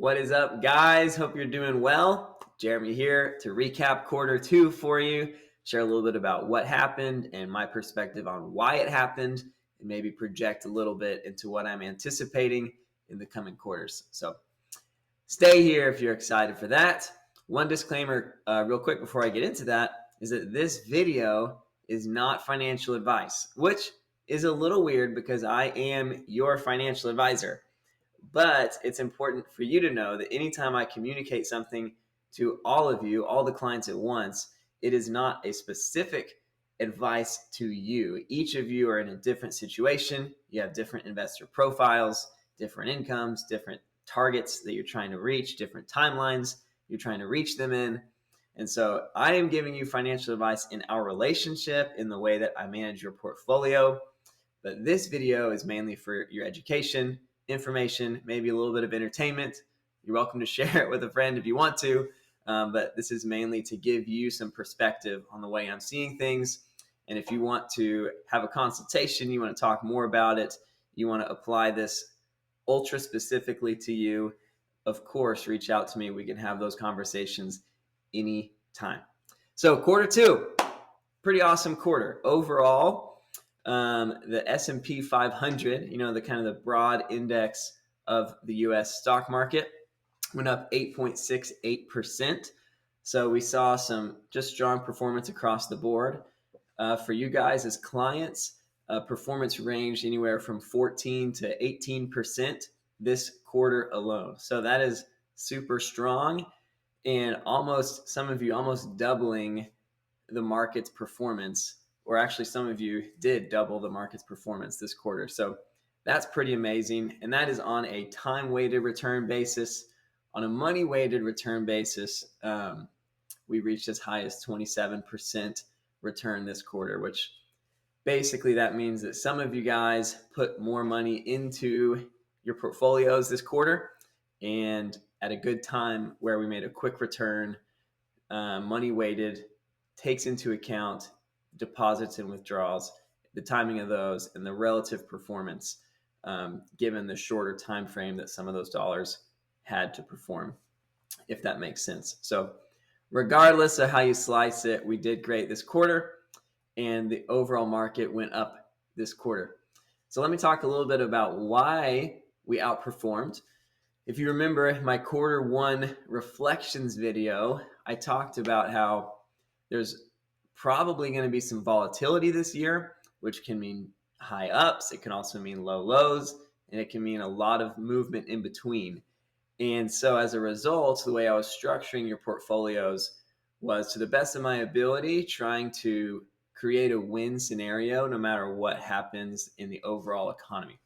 What is up, guys? Hope you're doing well. Jeremy here to recap quarter two for you, share a little bit about what happened and my perspective on why it happened, and maybe project a little bit into what I'm anticipating in the coming quarters. So stay here if you're excited for that. One disclaimer, real quick, before I get into that, is that this video is not financial advice, which is a little weird because I am your financial advisor. But it's important for you to know that anytime I communicate something to all of you, all the clients at once, it is not a specific advice to you. Each of you are in a different situation. You have different investor profiles, different incomes, different targets that you're trying to reach, different timelines you're trying to reach them in. And so I am giving you financial advice in our relationship, in the way that I manage your portfolio. But this video is mainly for your education, information, maybe a little bit of entertainment. You're welcome to share it with a friend if you want to, but this is mainly to give you some perspective on the way I'm seeing things. And if you want to have a consultation, you want to talk more about it, you want to apply this ultra specifically to you, of course, reach out to me. We can have those conversations anytime. So quarter two, pretty awesome quarter. Overall, the S&P 500, the kind of the broad index of the U.S. stock market, went up 8.68%. So we saw some just strong performance across the board. For you guys as clients, performance ranged anywhere from 14 to 18% this quarter alone. So that is super strong, and some of you almost doubling the market's performance, or actually some of you did double the market's performance this quarter. So that's pretty amazing. And that is on a time-weighted return basis. On a money-weighted return basis, we reached as high as 27% return this quarter, which basically that means that some of you guys put more money into your portfolios this quarter, and at a good time where we made a quick return, money-weighted, takes into account deposits and withdrawals, the timing of those, and the relative performance, given the shorter time frame that some of those dollars had to perform, if that makes sense. So regardless of how you slice it, we did great this quarter, and the overall market went up this quarter. So let me talk a little bit about why we outperformed. If you remember my quarter one reflections video, I talked about how there's probably going to be some volatility this year, which can mean high ups. It can also mean low lows, and it can mean a lot of movement in between. And so as a result, the way I was structuring your portfolios was, to the best of my ability, trying to create a win scenario no matter what happens in the overall economy.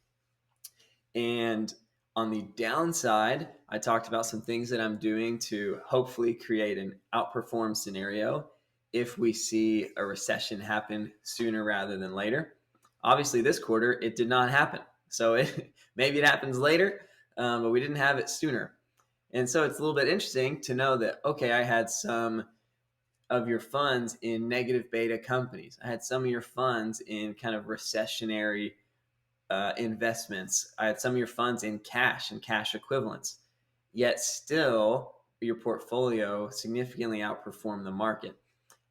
And on the downside, I talked about some things that I'm doing to hopefully create an outperform scenario if we see a recession happen sooner rather than later. Obviously, this quarter, it did not happen. So maybe it happens later, but we didn't have it sooner. And so it's a little bit interesting to know that, okay, I had some of your funds in negative beta companies. I had some of your funds in kind of recessionary investments. I had some of your funds in cash and cash equivalents. Yet still, your portfolio significantly outperformed the market.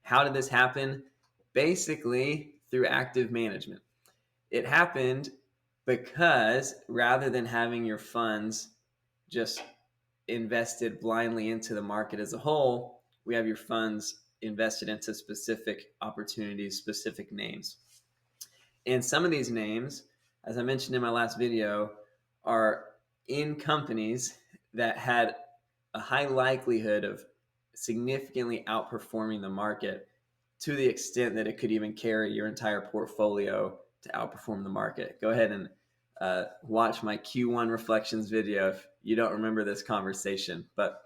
How did this happen? Basically, through active management. It happened because rather than having your funds just invested blindly into the market as a whole, we have your funds invested into specific opportunities, specific names. And some of these names, as I mentioned in my last video, are in companies that had a high likelihood of significantly outperforming the market, to the extent that it could even carry your entire portfolio to outperform the market. Go ahead and watch my Q1 reflections video if you don't remember this conversation. But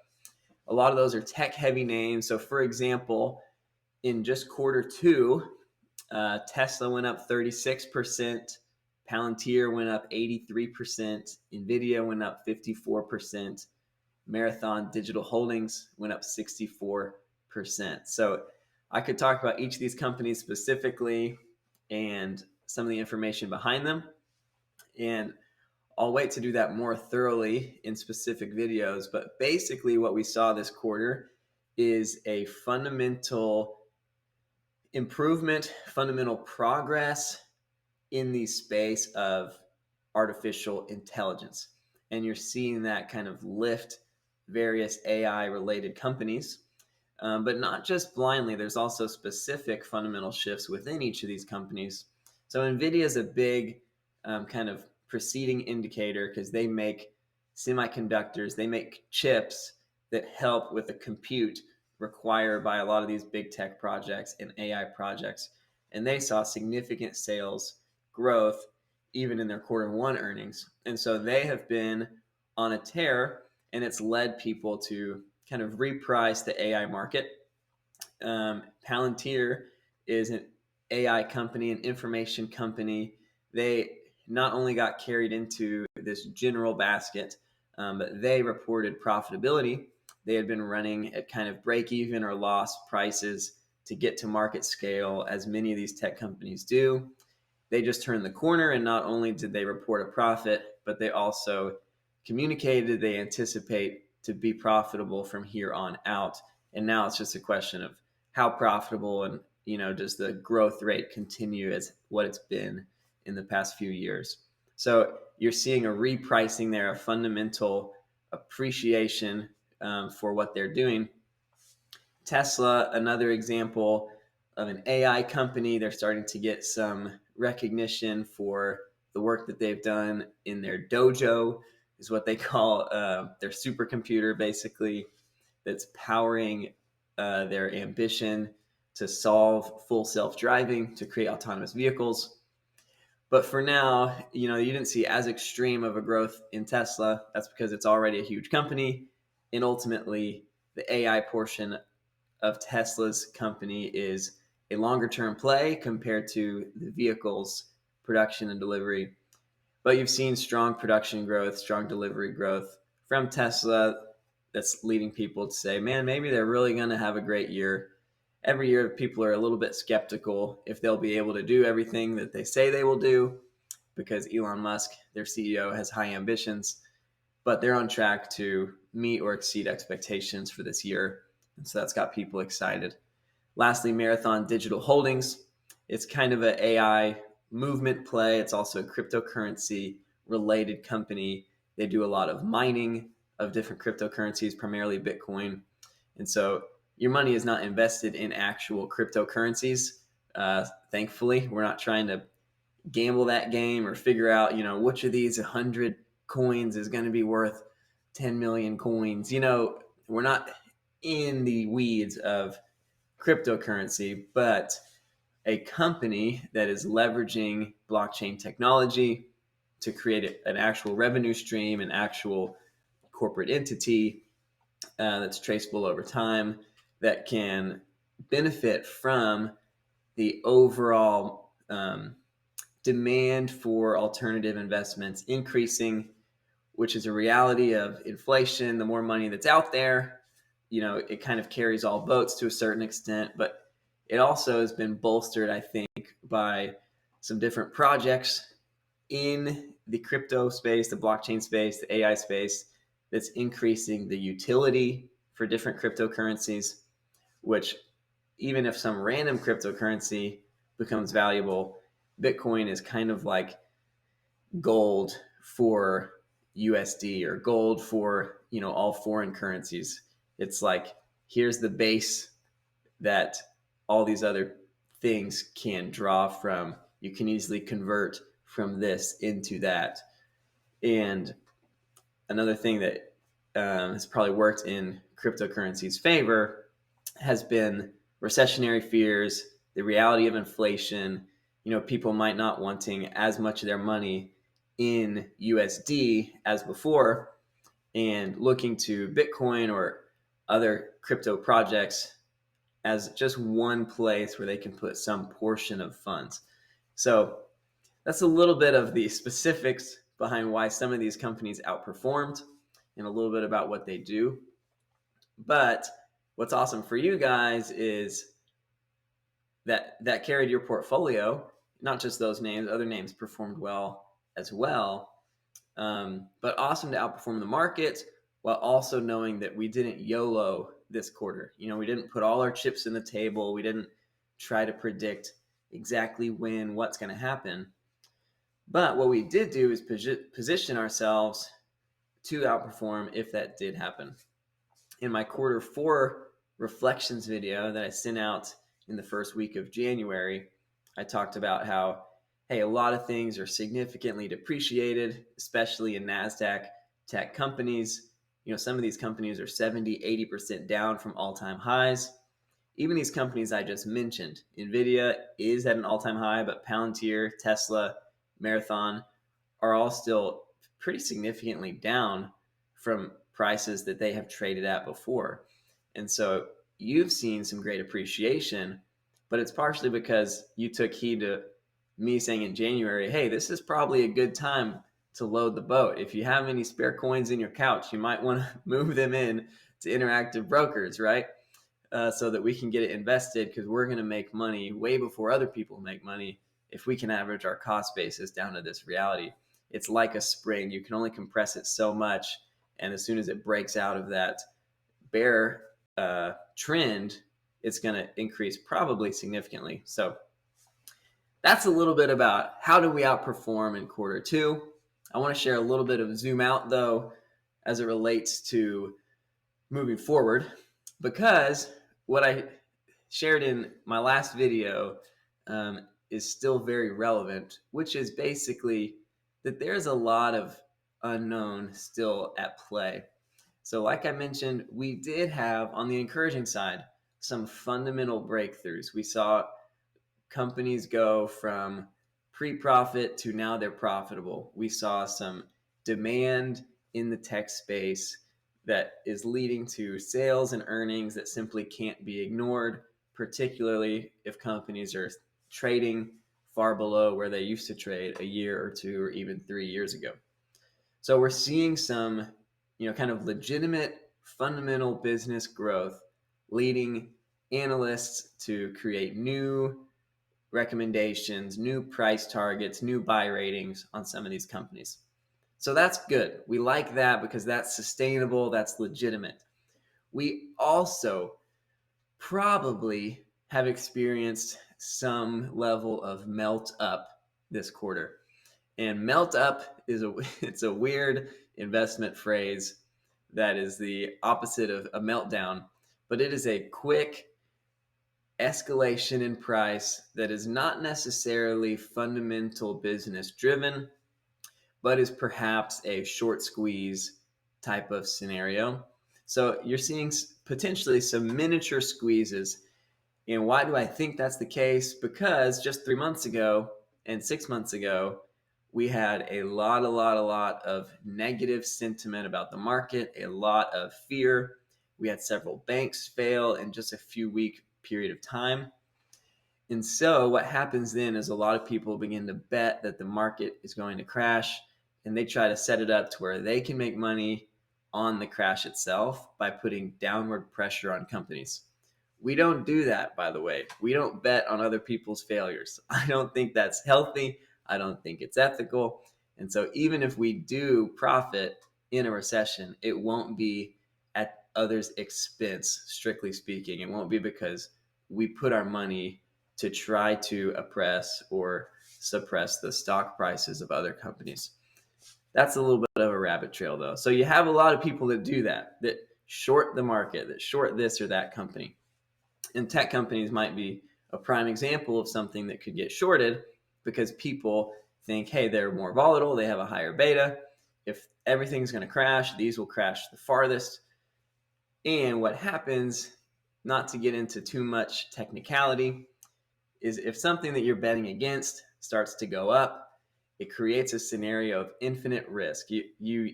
a lot of those are tech-heavy names. So for example, in just quarter two, Tesla went up 36%, Palantir went up 83%, NVIDIA went up 54%, Marathon Digital Holdings went up 64%. So I could talk about each of these companies specifically and some of the information behind them. And I'll wait to do that more thoroughly in specific videos. But basically, what we saw this quarter is a fundamental improvement, fundamental progress in the space of artificial intelligence. And you're seeing that kind of lift various AI related companies, but not just blindly. There's also specific fundamental shifts within each of these companies. So NVIDIA is a big kind of preceding indicator because they make semiconductors, they make chips that help with the compute required by a lot of these big tech projects and AI projects. And they saw significant sales growth even in their quarter one earnings. And so they have been on a tear, and it's led people to kind of reprice the AI market. Palantir is an AI company, an information company. They not only got carried into this general basket, but they reported profitability. They had been running at kind of break even or loss prices to get to market scale, as many of these tech companies do. They just turned the corner, and not only did they report a profit, but they also communicated they anticipate to be profitable from here on out. And now it's just a question of how profitable, and does the growth rate continue as what it's been in the past few years. So you're seeing a repricing there, a fundamental appreciation for what they're doing. Tesla, another example of an AI company. They're starting to get some recognition for the work that they've done in their dojo, is what they call their supercomputer, basically, that's powering their ambition to solve full self-driving, to create autonomous vehicles. But for now, you didn't see as extreme of a growth in Tesla. That's because it's already a huge company. And ultimately, the AI portion of Tesla's company is a longer term play compared to the vehicle's production and delivery. But you've seen strong production growth, strong delivery growth from Tesla that's leading people to say, man, maybe they're really going to have a great year. Every year, people are a little bit skeptical if they'll be able to do everything that they say they will do, because Elon Musk, their CEO, has high ambitions, but they're on track to meet or exceed expectations for this year. And so that's got people excited. Lastly, Marathon Digital Holdings. It's kind of an AI movement play. It's also a cryptocurrency related company. They do a lot of mining of different cryptocurrencies, primarily Bitcoin. And so your money is not invested in actual cryptocurrencies. Thankfully, we're not trying to gamble that game or figure out, which of these 100 coins is going to be worth 10 million coins. We're not in the weeds of cryptocurrency, but a company that is leveraging blockchain technology to create an actual revenue stream, an actual corporate entity that's traceable over time, that can benefit from the overall demand for alternative investments increasing, which is a reality of inflation. The more money that's out there, it kind of carries all boats to a certain extent, but it also has been bolstered, I think, by some different projects in the crypto space, the blockchain space, the AI space, that's increasing the utility for different cryptocurrencies, which, even if some random cryptocurrency becomes valuable, Bitcoin is kind of like gold for USD, or gold for, all foreign currencies. It's like, here's the base that all these other things can draw from. You can easily convert from this into that. And another thing that has probably worked in cryptocurrency's favor has been recessionary fears, the reality of inflation. People might not wanting as much of their money in USD as before, and looking to Bitcoin or other crypto projects as just one place where they can put some portion of funds. So that's a little bit of the specifics behind why some of these companies outperformed, and a little bit about what they do. But what's awesome for you guys is that carried your portfolio. Not just those names, other names performed well as well. But awesome to outperform the market while also knowing that we didn't YOLO this quarter. We didn't put all our chips in the table. We didn't try to predict exactly when what's going to happen. But what we did do is position ourselves to outperform if that did happen. In my quarter 4 reflections video that I sent out in the first week of January, I talked about how, hey, a lot of things are significantly depreciated, especially in NASDAQ tech companies. Some of these companies are 70, 80% down from all-time highs. Even these companies I just mentioned, NVIDIA is at an all-time high, but Palantir, Tesla, Marathon are all still pretty significantly down from prices that they have traded at before. And so you've seen some great appreciation, but it's partially because you took heed to me saying in January, hey, this is probably a good time to load the boat. If you have any spare coins in your couch, you might want to move them in to Interactive Brokers, right? So that we can get it invested, because we're going to make money way before other people make money if we can average our cost basis down to this reality. It's like a spring. You can only compress it so much, and as soon as it breaks out of that bear trend, it's going to increase probably significantly. So that's a little bit about how do we outperform in quarter 2. I want to share a little bit of zoom out, though, as it relates to moving forward, because what I shared in my last video is still very relevant, which is basically that there's a lot of unknown still at play. So like I mentioned, we did have, on the encouraging side, some fundamental breakthroughs. We saw companies go from pre-profit to now they're profitable. We saw some demand in the tech space that is leading to sales and earnings that simply can't be ignored, particularly if companies are trading far below where they used to trade a year or 2 or even 3 years ago. So we're seeing some, kind of legitimate fundamental business growth leading analysts to create new recommendations, new price targets, new buy ratings on some of these companies. So that's good. We like that because that's sustainable, that's legitimate. We also probably have experienced some level of melt up this quarter. And melt up is it's a weird investment phrase that is the opposite of a meltdown, but it is a quick escalation in price that is not necessarily fundamental business driven, but is perhaps a short squeeze type of scenario. So you're seeing potentially some miniature squeezes. And why do I think that's the case? Because just 3 months ago and 6 months ago, we had a lot of negative sentiment about the market, a lot of fear. We had several banks fail in just a few week period of time. And so what happens then is a lot of people begin to bet that the market is going to crash, and they try to set it up to where they can make money on the crash itself by putting downward pressure on companies. We don't do that, by the way. We don't bet on other people's failures. I don't think that's healthy. I don't think it's ethical. And so even if we do profit in a recession, it won't be at others' expense, strictly speaking. It won't be because we put our money to try to oppress or suppress the stock prices of other companies. That's a little bit of a rabbit trail, though. So you have a lot of people that do that short the market, that short this or that company. And tech companies might be a prime example of something that could get shorted because people think, hey, they're more volatile, they have a higher beta. If everything's going to crash, these will crash the farthest. And what happens, not to get into too much technicality, is if something that you're betting against starts to go up, it creates a scenario of infinite risk. You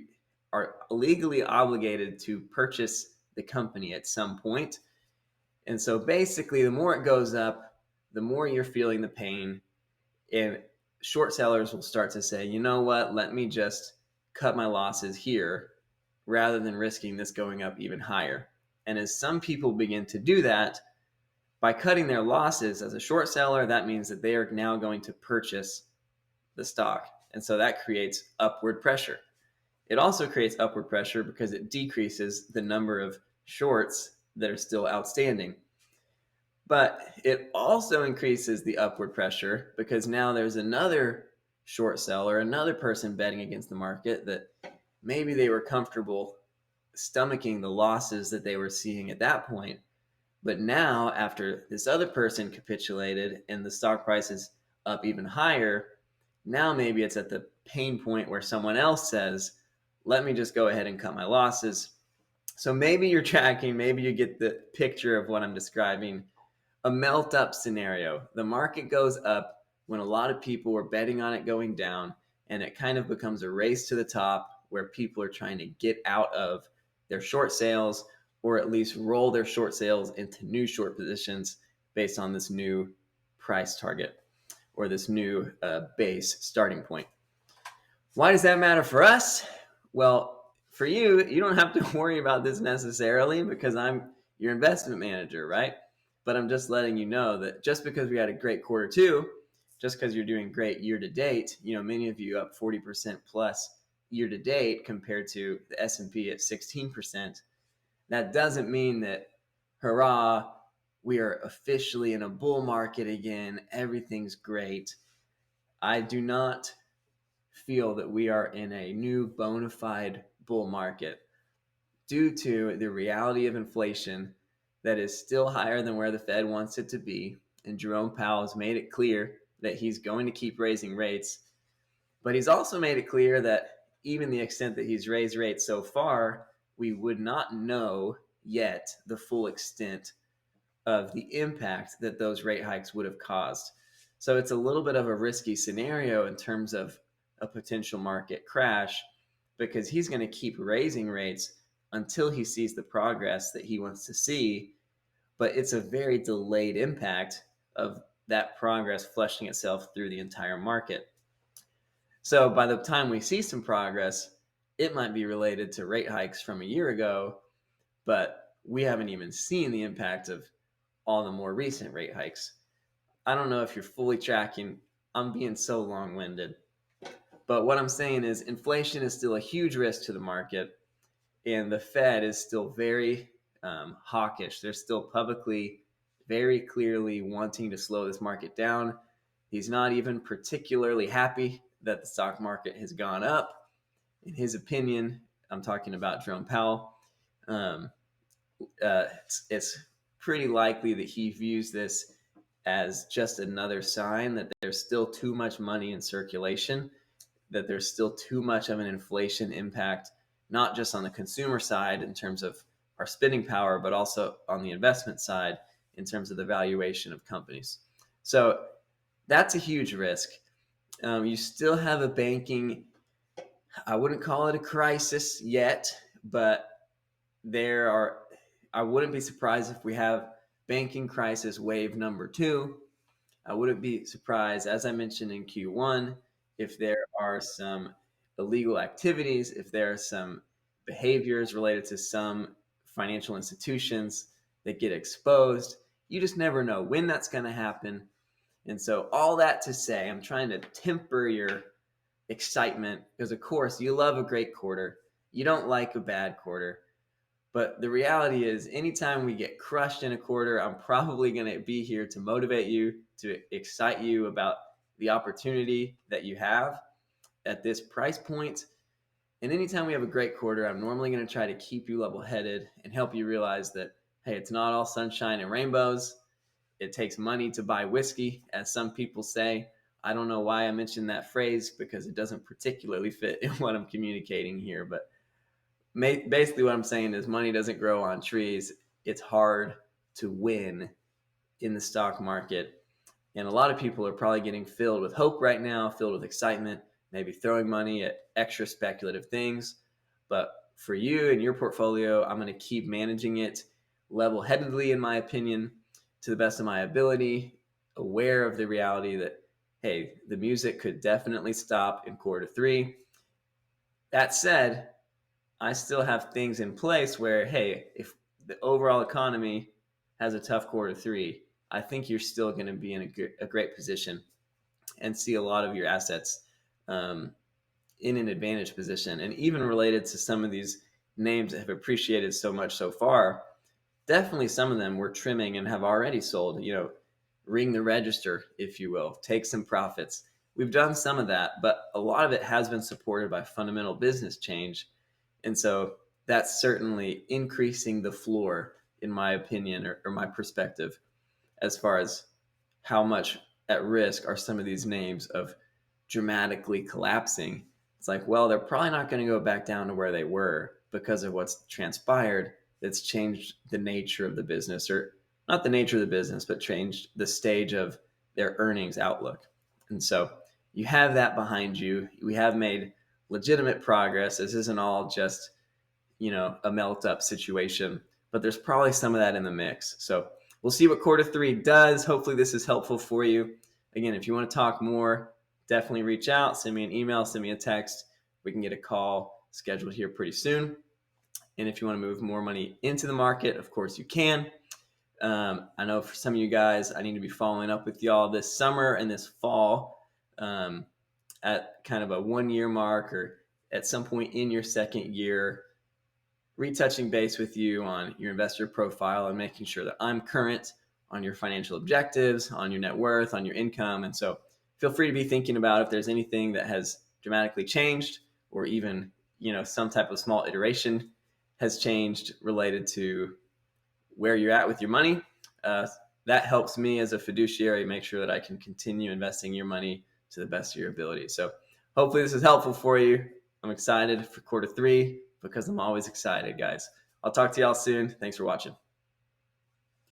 are legally obligated to purchase the company at some point. And so basically, the more it goes up, the more you're feeling the pain. And short sellers will start to say, you know what, let me just cut my losses here rather than risking this going up even higher. And as some people begin to do that, by cutting their losses as a short seller, that means that they are now going to purchase the stock. And so that creates upward pressure. it also creates upward pressure because it decreases the number of shorts that are still outstanding. But it also increases the upward pressure because now there's another short seller, another person betting against the market that maybe they were comfortable stomaching the losses that they were seeing at that point. But now, after this other person capitulated and the stock price is up even higher, now maybe it's at the pain point where someone else says, let me just go ahead and cut my losses. So maybe you're tracking, maybe you get the picture of what I'm describing. A melt up scenario. The market goes up when a lot of people were betting on it going down, and it kind of becomes a race to the top where people are trying to get out of their short sales or at least roll their short sales into new short positions based on this new price target or this new base starting point. Why does that matter for us? Well, for you, you don't have to worry about this necessarily because I'm your investment manager, right? But I'm just letting you know that just because we had a great quarter two, just because you're doing great year to date, many of you up 40% plus year to date compared to the S&P at 16%, that doesn't mean that, hurrah, we are officially in a bull market again. Everything's great. I do not feel that we are in a new bona fide bull market due to the reality of inflation that is still higher than where the Fed wants it to be. And Jerome Powell has made it clear that he's going to keep raising rates. But he's also made it clear that even the extent that he's raised rates so far, we would not know yet the full extent of the impact that those rate hikes would have caused. So it's a little bit of a risky scenario in terms of a potential market crash because he's going to keep raising rates until he sees the progress that he wants to see. But it's a very delayed impact of that progress flushing itself through the entire market. So by the time we see some progress, it might be related to rate hikes from a year ago, but we haven't even seen the impact of all the more recent rate hikes. I don't know if you're fully tracking. I'm being so long-winded. But what I'm saying is inflation is still a huge risk to the market, and the Fed is still very hawkish. They're still publicly very clearly wanting to slow this market down. He's not even particularly happy that the stock market has gone up. In his opinion, I'm talking about Jerome Powell. It's pretty likely that he views this as just another sign that there's still too much money in circulation, that there's still too much of an inflation impact, not just on the consumer side in terms of our spending power, but also on the investment side in terms of the valuation of companies. So that's a huge risk. You still have a banking, I wouldn't call it a crisis yet, but I wouldn't be surprised if we have banking crisis wave number 2. I wouldn't be surprised, as I mentioned in Q1, if there are some illegal activities, if there are some behaviors related to some financial institutions that get exposed. You just never know when that's going to happen. And so all that to say, I'm trying to temper your excitement because, of course, you love a great quarter. You don't like a bad quarter. But the reality is, anytime we get crushed in a quarter, I'm probably going to be here to motivate you, to excite you about the opportunity that you have at this price point. And anytime we have a great quarter, I'm normally going to try to keep you level-headed and help you realize that, hey, it's not all sunshine and rainbows. It takes money to buy whiskey, as some people say. I don't know why I mentioned that phrase because it doesn't particularly fit in what I'm communicating here, but basically what I'm saying is money doesn't grow on trees. It's hard to win in the stock market. And a lot of people are probably getting filled with hope right now, filled with excitement, maybe throwing money at extra speculative things. But for you and your portfolio, I'm going to keep managing it level-headedly, in my opinion, to the best of my ability, aware of the reality that, hey, the music could definitely stop in quarter 3. That said, I still have things in place where, hey, if the overall economy has a tough quarter 3, I think you're still going to be in a great position and see a lot of your assets in an advantage position. And even related to some of these names that have appreciated so much so far, definitely some of them we're trimming and have already sold, ring the register, if you will, take some profits. We've done some of that, but a lot of it has been supported by fundamental business change. And so that's certainly increasing the floor, in my opinion, or my perspective, as far as how much at risk are some of these names of dramatically collapsing. It's like, well, they're probably not going to go back down to where they were because of what's transpired that's changed the nature of the business, or not the nature of the business, but changed the stage of their earnings outlook. And so you have that behind you. We have made legitimate progress. This isn't all just, a melt up situation, but there's probably some of that in the mix. So we'll see what quarter three does. Hopefully this is helpful for you. Again, if you want to talk more, definitely reach out, send me an email, send me a text. We can get a call scheduled here pretty soon. And if you want to move more money into the market, of course you can. I know for some of you guys, I need to be following up with y'all this summer and this fall at kind of a 1 year mark, or at some point in your second year, retouching base with you on your investor profile and making sure that I'm current on your financial objectives, on your net worth, on your income. And so feel free to be thinking about if there's anything that has dramatically changed, or even, some type of small iteration has changed related to where you're at with your money. That helps me as a fiduciary make sure that I can continue investing your money to the best of your ability. So hopefully this is helpful for you. I'm excited for quarter three because I'm always excited, guys. I'll talk to y'all soon. Thanks for watching.